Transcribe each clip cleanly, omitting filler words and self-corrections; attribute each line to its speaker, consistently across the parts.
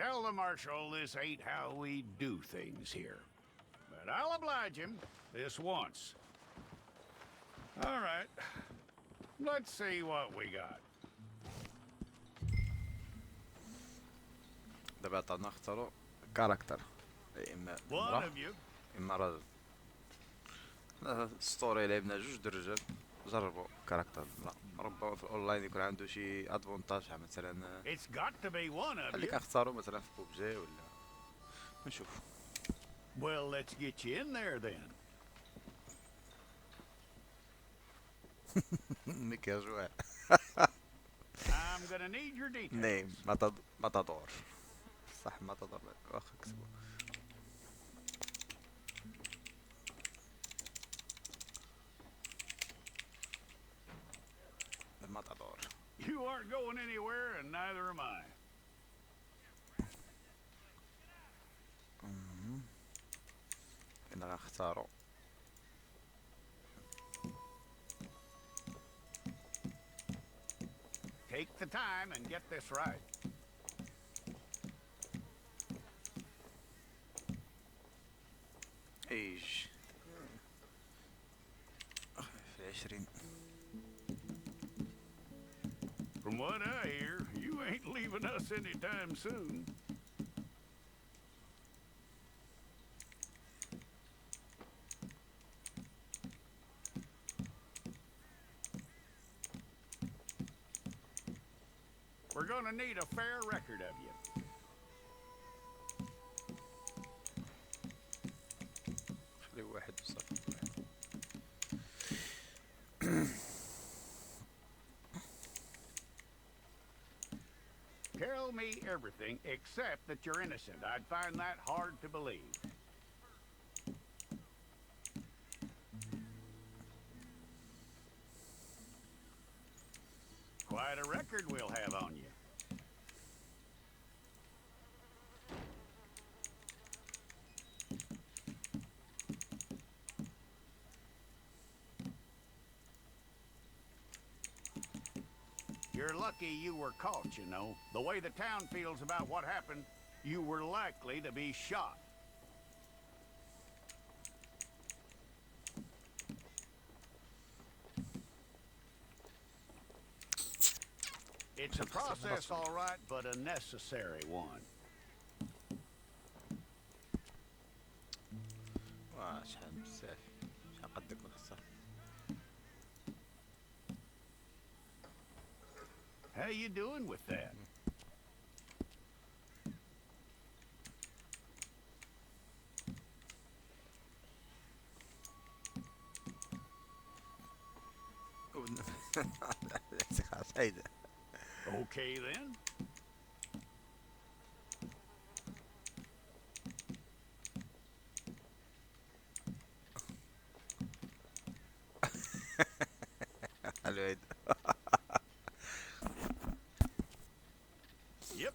Speaker 1: Tell the Marshal this ain't how we do things here. But I'll oblige him this once. All right. Let's see what we got.
Speaker 2: دابا نختاروا كاركتر، اما امرأة اما رجل. ستوري لعبنا جوج د الرجال، جربوا كاركتر المرأة. ربما في الاونلاين يكون عنده شي ادفونتاج، مثلا اللي كنختاروا مثلا في بوبجي ولا نشوف.
Speaker 1: Well, let's get you in there then.
Speaker 2: ميكاجوا.
Speaker 1: I'm gonna need your details.
Speaker 2: نيم ماتادور. صح ماتادور، واخا كتبوا. ماتادور.
Speaker 1: You aren't going anywhere and neither am I.
Speaker 2: كنا غنختاروا
Speaker 1: Take the time and get this right.
Speaker 2: ايج في 20.
Speaker 1: From what I hear, you ain't leaving us anytime soon. We're gonna need a fair record of you.
Speaker 2: خلي واحد وصافي.
Speaker 1: Tell me everything except that you're innocent. I'd find that hard to believe. Quite a record we'll have on you. You're lucky you were caught, you know. The way the town feels about what happened, you were likely to be shot. It's a process, all right, but a necessary one.
Speaker 2: شحال بزاف، شحال قدك نخسر.
Speaker 1: How you doing with that? Okay then.
Speaker 2: الويد.
Speaker 1: Yep.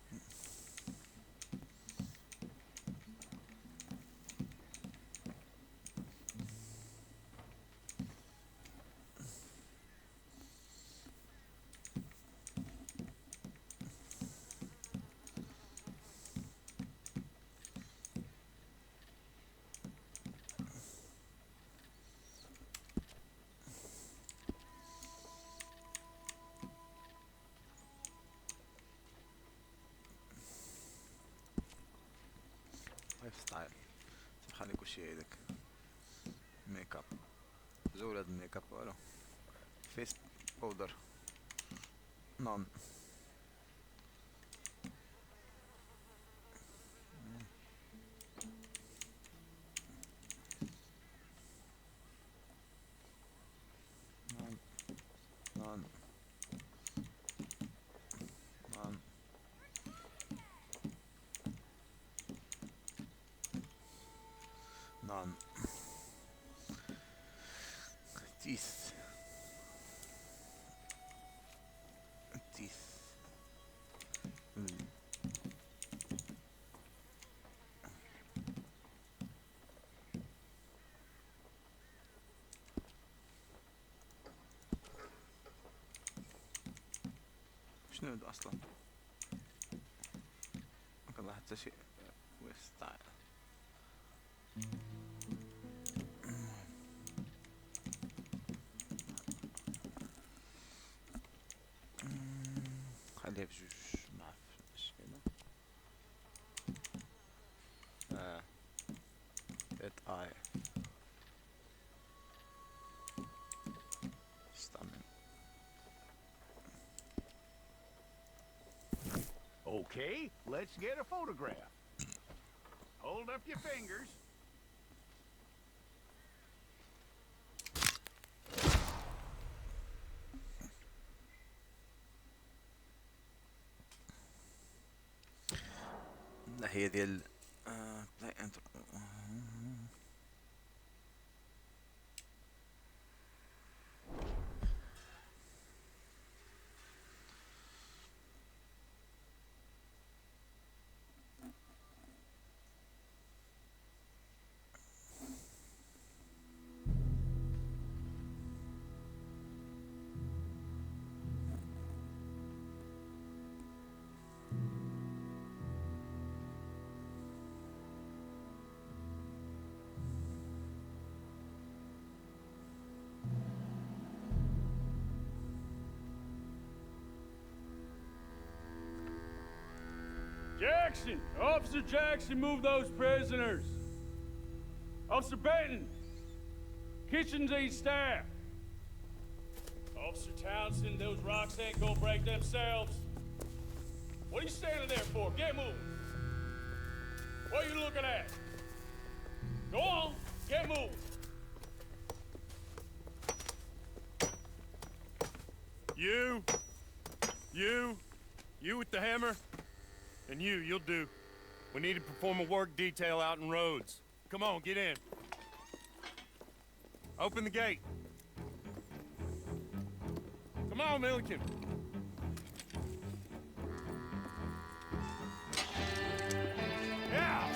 Speaker 2: لايف ستايل. خلي كلشي هيداك ميك اب، زول هاد الميك اب والو. فيس بودر نون. نون نون. نون تيث تيث. شنو هاد اصلا؟ والله حتى شيء ويستعمل. خليها بجوج ما عرفتش هنا. ات اي استعمل.
Speaker 1: Okay, let's get a photograph. Hold up your fingers.
Speaker 2: لا هي ديال
Speaker 3: Jackson! Officer Jackson, move those prisoners! Officer Benton! Kitchens ain't staff! Officer Townsend, those rocks ain't gonna break themselves. What are you standing there for? Get moving! What are you looking at? Go on, get moving!
Speaker 4: You with the hammer? And you'll do. We need to perform a work detail out in Rhodes. Come on, get in. Open the gate. Come on, Milliken. Yeah!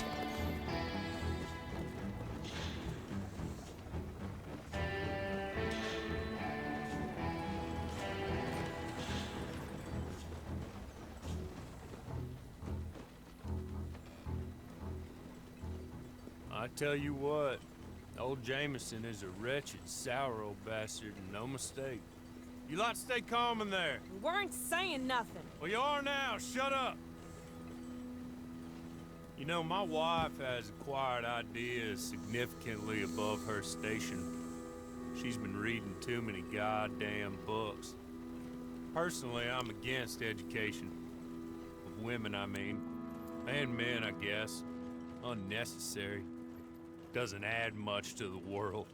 Speaker 3: I tell you what, old Jameson is a wretched, sour old bastard, and no mistake.
Speaker 4: You lot stay calm in there.
Speaker 5: We weren't saying nothing.
Speaker 4: Well, you are now. Shut up.
Speaker 3: You know, my wife has acquired ideas significantly above her station. She's been reading too many goddamn books. Personally, I'm against education. Of women, I mean. And men, I guess. Unnecessary. Doesn't add much to the world.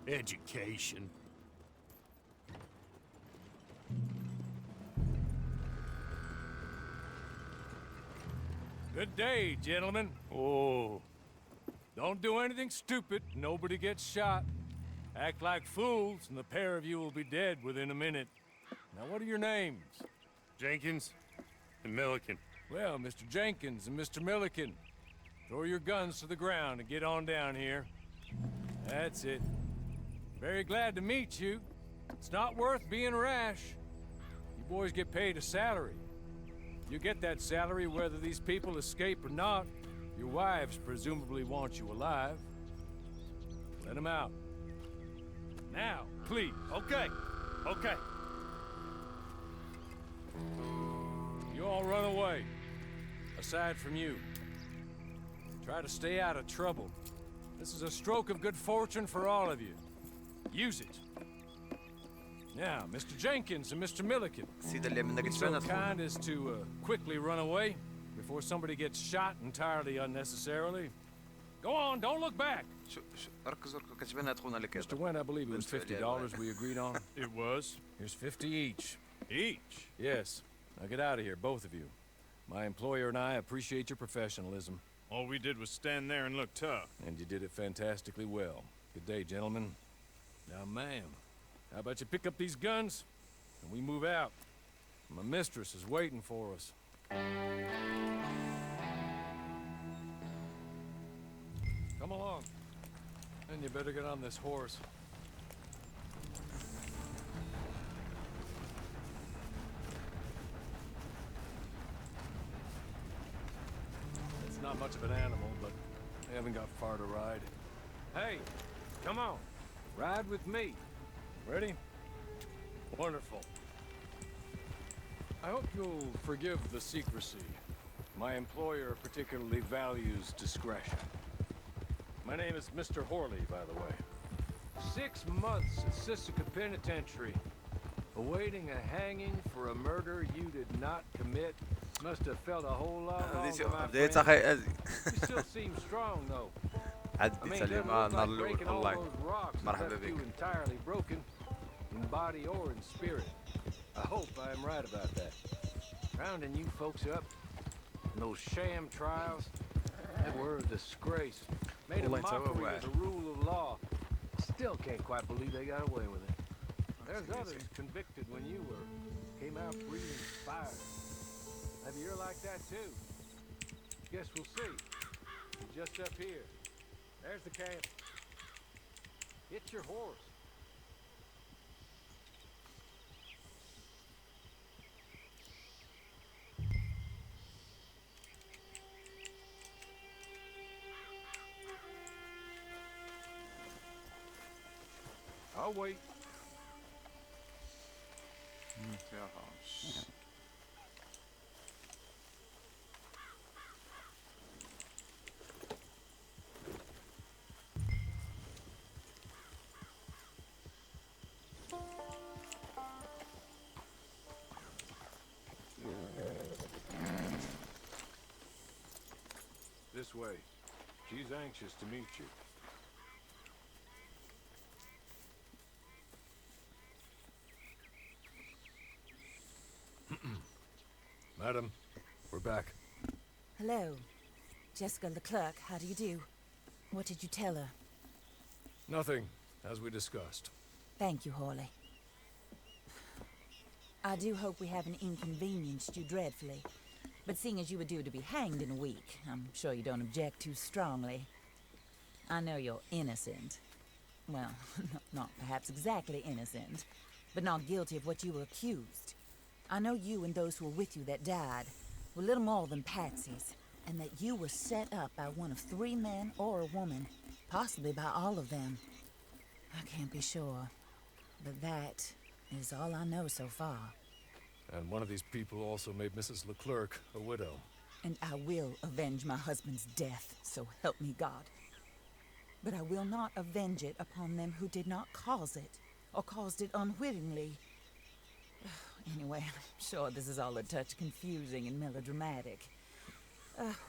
Speaker 3: Education.
Speaker 6: Good day, gentlemen.
Speaker 3: Oh.
Speaker 6: Don't do anything stupid. Nobody gets shot. Act like fools, and the pair of you will be dead within a minute. Now, what are your names?
Speaker 4: Jenkins and Milliken.
Speaker 6: Well, Mr. Jenkins and Mr. Milliken, throw your guns to the ground and get on down here. That's it. Very glad to meet you. It's not worth being rash. You boys get paid a salary. You get that salary whether these people escape or not. Your wives presumably want you alive. Let them out. Now, please.
Speaker 4: Okay. Okay.
Speaker 6: You all run away. Aside from you. Try to stay out of trouble. This is a stroke of good fortune for all of you. Use it. Now, Mr. Jenkins and Mr. Milliken.
Speaker 2: السيدة اللي منك
Speaker 6: So
Speaker 2: تبان
Speaker 6: kind as to quickly run away before somebody gets shot entirely unnecessarily. Go on, don't look back.
Speaker 2: ركز كتبان تخونا لك.
Speaker 6: Mr. Wynn, I believe it was $50 we agreed on.
Speaker 3: It was?
Speaker 6: Here's 50 each.
Speaker 3: Each?
Speaker 6: Yes. Now get out of here, both of you. My employer and I appreciate your professionalism.
Speaker 4: All we did was stand there and look tough.
Speaker 6: And you did it fantastically well. Good day, gentlemen. Now, ma'am, how about you pick up these guns and we move out? My mistress is waiting for us. Come along. And you better get on this horse. not much of an animal, but they haven't got far to ride. Hey, come on. Ride with me. Ready? Wonderful. I hope you'll forgive the secrecy. My employer particularly values discretion. My name is Mr. Horley, by the way. 6 months at Sissica Penitentiary, awaiting a hanging for a murder you did not commit. Must have felt a whole lot longer, my friend. You still seem strong, though. I mean, it doesn't look like breaking all those rocks has left you entirely broken, in body or in spirit. I hope I am right about that. Rounding you folks up, and those sham trials, they were a disgrace. Made a mockery of the rule of law. Still can't quite believe they got away with it. There's others convicted when you came out breathing fire. Maybe you're like that too. Guess we'll see. You're just up here. There's the camp. Get your horse. I'll wait. This way. She's anxious to meet you. Madam, we're back.
Speaker 5: Hello. Jessica Leclerc, how do you do? What did you tell her?
Speaker 6: Nothing, as we discussed.
Speaker 5: Thank you, Horley. I do hope we haven't inconvenienced you dreadfully. But seeing as you were due to be hanged in a week, I'm sure you don't object too strongly. I know you're innocent. Well, not perhaps exactly innocent, but not guilty of what you were accused. I know you and those who were with you that died were little more than patsies, and that you were set up by one of 3 men or a woman, possibly by all of them. I can't be sure, but that is all I know so far.
Speaker 6: And one of these people also made Mrs. Leclerc a widow.
Speaker 5: And I will avenge my husband's death, so help me God. But I will not avenge it upon them who did not cause it, or caused it unwittingly. Anyway, I'm sure this is all a touch confusing and melodramatic.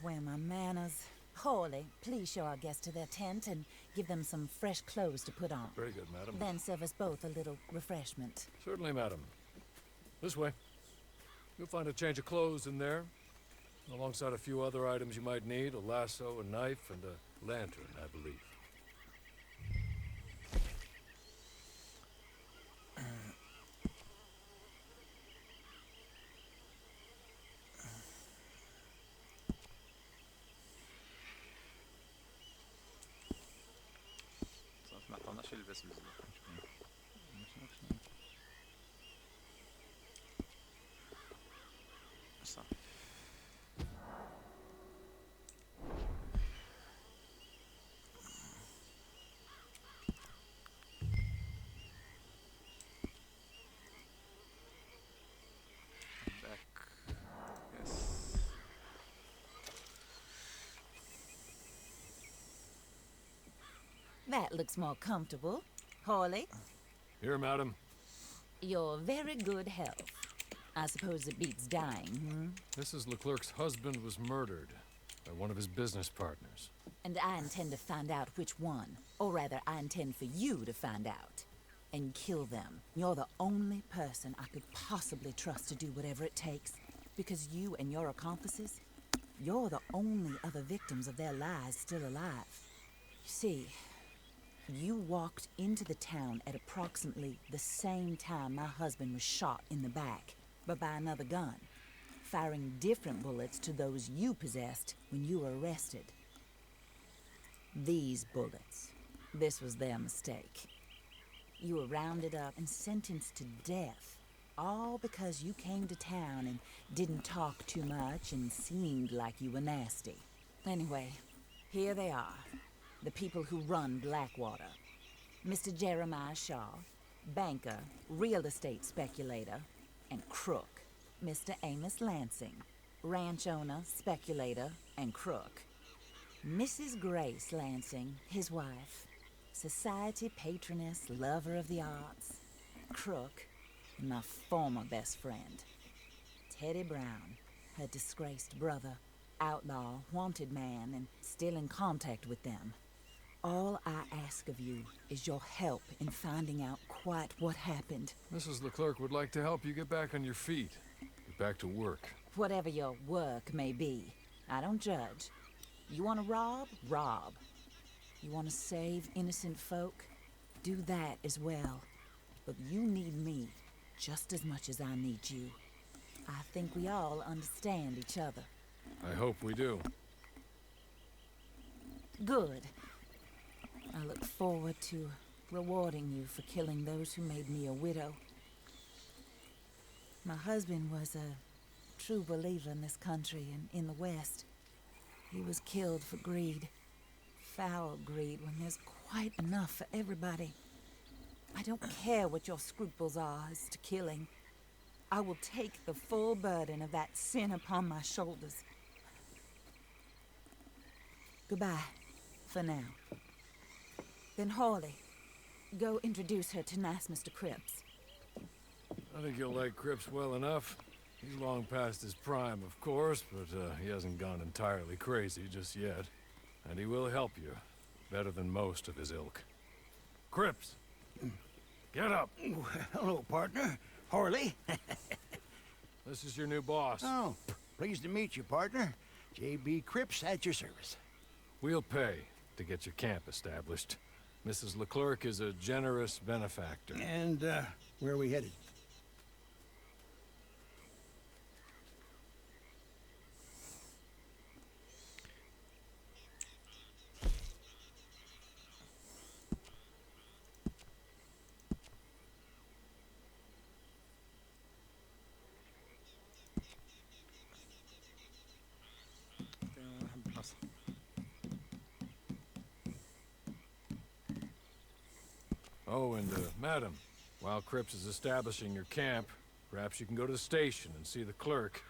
Speaker 5: Where are my manners? Horley, please show our guests to their tent and give them some fresh clothes to put on.
Speaker 6: Very good, madam.
Speaker 5: Then serve us both a little refreshment.
Speaker 6: Certainly, madam. This way. You'll find a change of clothes in there, alongside a few other items you might need, a lasso, a knife, and a lantern, I believe.
Speaker 2: ما عطوناش يلبس بزاف. صح.
Speaker 5: That looks more comfortable. Horley?
Speaker 6: Here, madam.
Speaker 5: Your very good health. I suppose it beats dying,
Speaker 6: Mrs. Leclerc's husband was murdered by one of his business partners.
Speaker 5: And I intend to find out which one. Or rather, I intend for you to find out. And kill them. You're the only person I could possibly trust to do whatever it takes. Because you and your accomplices, you're the only other victims of their lies still alive. You see, you walked into the town at approximately the same time my husband was shot in the back, but by another gun, firing different bullets to those you possessed when you were arrested. These bullets, this was their mistake. You were rounded up and sentenced to death, all because you came to town and didn't talk too much and seemed like you were nasty. Anyway, here they are. The people who run Blackwater. Mr. Jeremiah Shaw, banker, real estate speculator, and crook. Mr. Amos Lansing, ranch owner, speculator, and crook. Mrs. Grace Lansing, his wife, society patroness, lover of the arts, crook, and my former best friend. Teddy Brown, her disgraced brother, outlaw, wanted man, and still in contact with them. All I ask of you is your help in finding out quite what happened.
Speaker 6: Mrs. Leclerc would like to help you get back on your feet. Get back to work.
Speaker 5: Whatever your work may be, I don't judge. You want to rob? Rob. You want to save innocent folk? Do that as well. But you need me just as much as I need you. I think we all understand each other.
Speaker 6: I hope we do.
Speaker 5: Good. I look forward to rewarding you for killing those who made me a widow. My husband was a true believer in this country and in the West. He was killed for greed. Foul greed when there's quite enough for everybody. I don't care what your scruples are as to killing. I will take the full burden of that sin upon my shoulders. Goodbye, for now. Then Hawley, go introduce her to nice Mr. Cripps.
Speaker 6: I think you'll like Cripps well enough. He's long past his prime, of course, but he hasn't gone entirely crazy just yet. And he will help you, better than most of his ilk. Cripps! Get up!
Speaker 1: Hello, partner. Harley.
Speaker 6: This is your new boss.
Speaker 1: Oh, pleased to meet you, partner. J.B. Cripps at your service.
Speaker 6: We'll pay to get your camp established. Mrs. Leclerc is a generous benefactor.
Speaker 1: And, where are we headed?
Speaker 6: Oh, and, madam, while Cripps is establishing your camp, perhaps you can go to the station and see the clerk,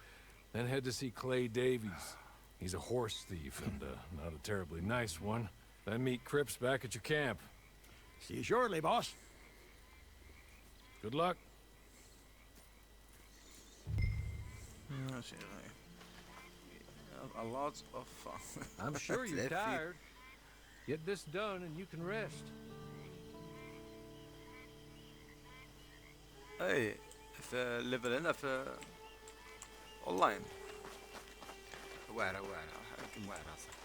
Speaker 6: then head to see Clay Davies. He's a horse thief and, not a terribly nice one. Then meet Cripps back at your camp.
Speaker 1: See you shortly, boss.
Speaker 6: Good luck.
Speaker 2: A lot of fun.
Speaker 6: I'm sure you're tired. Get this done and you can rest.
Speaker 2: اي في الليفل هنا في اولاين واعرة يمكن واعرة صح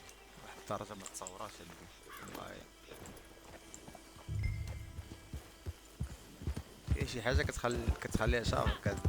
Speaker 2: واحد الدرجة ما تصورهاش والله كاين شي حاجة كتخليها شاغر كذا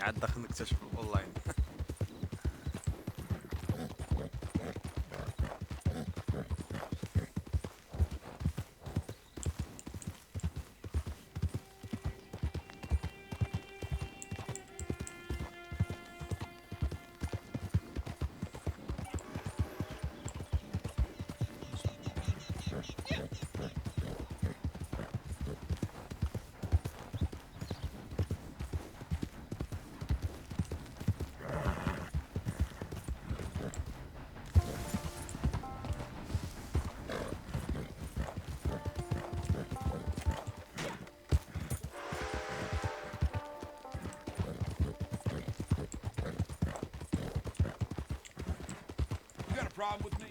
Speaker 2: عاد داخل نكتشف الاونلاين
Speaker 7: Problem with me?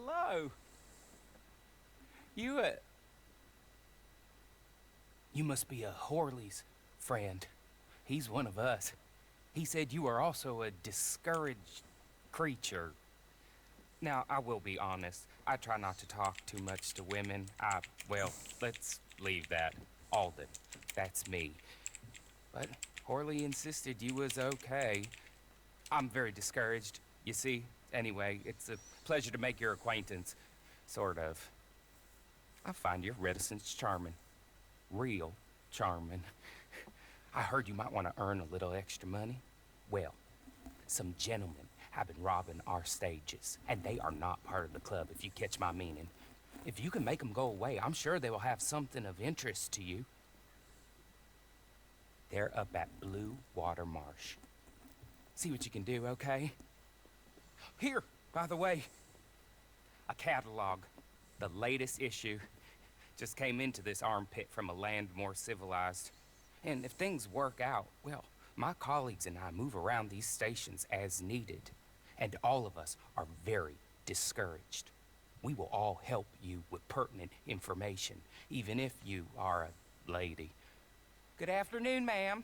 Speaker 7: hello. You must be a Horley's friend. He's one of us. He said you are also a discouraged creature. Now, I will be honest. I try not to talk too much to women. Well, let's leave that. Alden, that's me. But Horley insisted you was okay. I'm very discouraged, you see. Anyway, it's a pleasure to make your acquaintance. Sort of. I find your reticence charming. Real charming. I heard you might want to earn a little extra money. Well, some gentlemen have been robbing our stages, and they are not part of the club, if you catch my meaning. If you can make them go away, I'm sure they will have something of interest to you. They're up at Blue Water Marsh. See what you can do, okay? Here, by the way, a catalog. The latest issue. Just came into this armpit from a land more civilized. And if things work out, well, my colleagues and I move around these stations as needed. And all of us are very discouraged. We will all help you with pertinent information, even if you are a lady. Good afternoon, ma'am.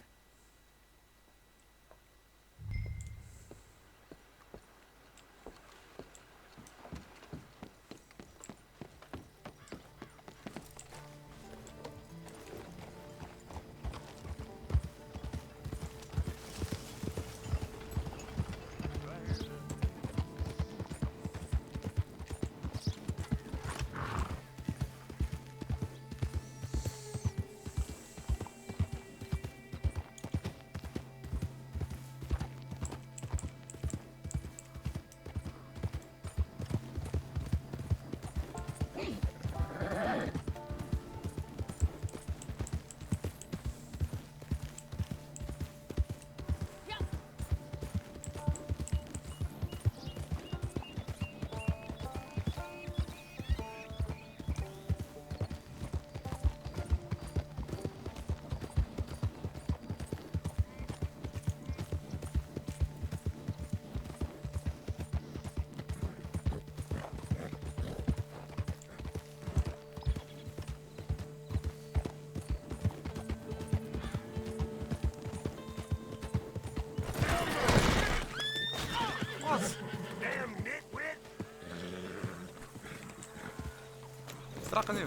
Speaker 2: سرقني.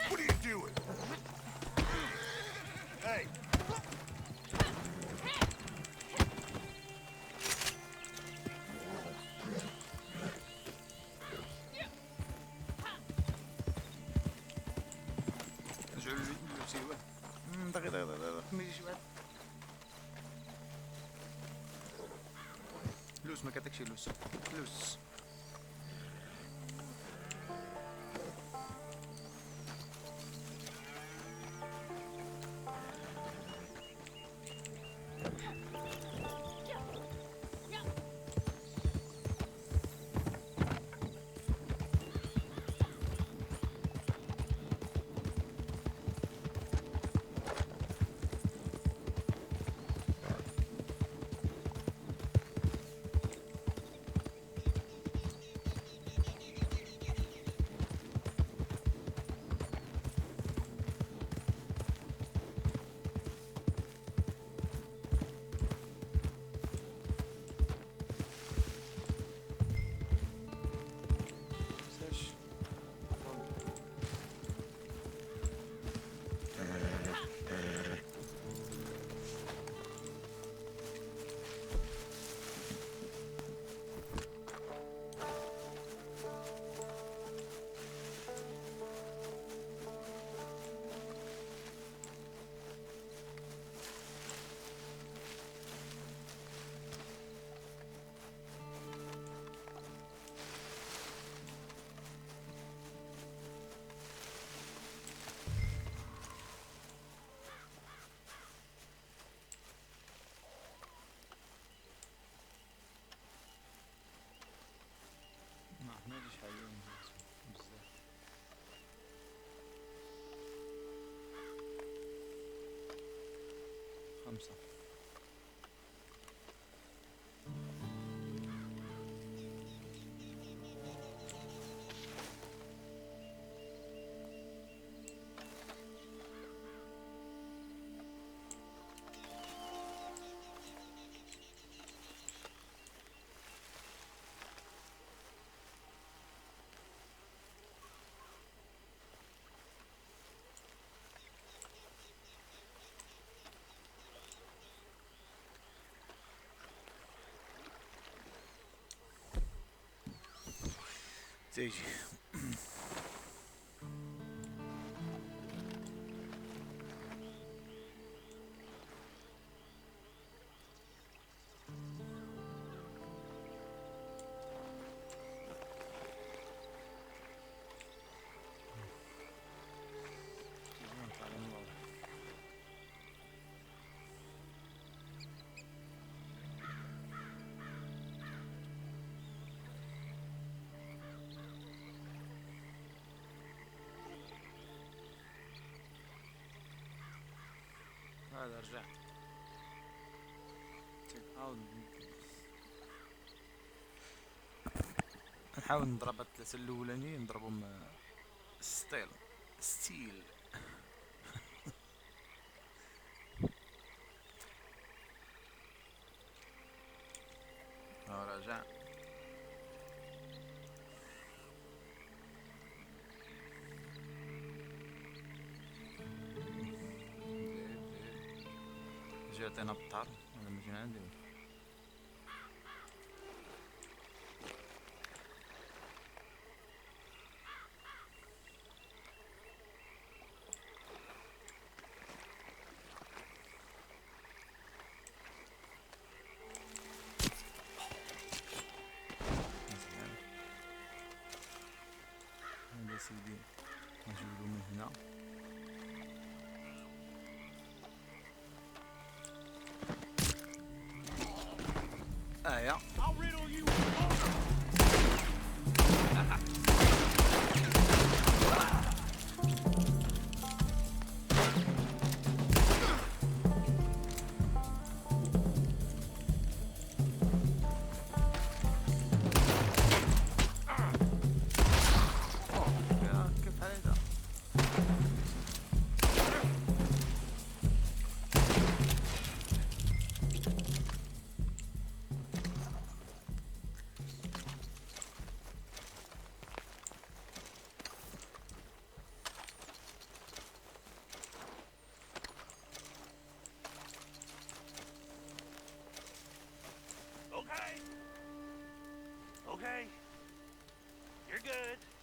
Speaker 1: What are you doing? Hey.
Speaker 2: لوس ما كاتكش لوس لوس. خمسة. تيجي. هذا رجع. نحاول نضرب الثلاثة الأولانيين نضربهم ستيل رجع. جاتنا بطار هذا مش من عندي. هذا سيدي نجيبو من هنا. آية كيف هذا؟
Speaker 8: Okay. Okay. You're good.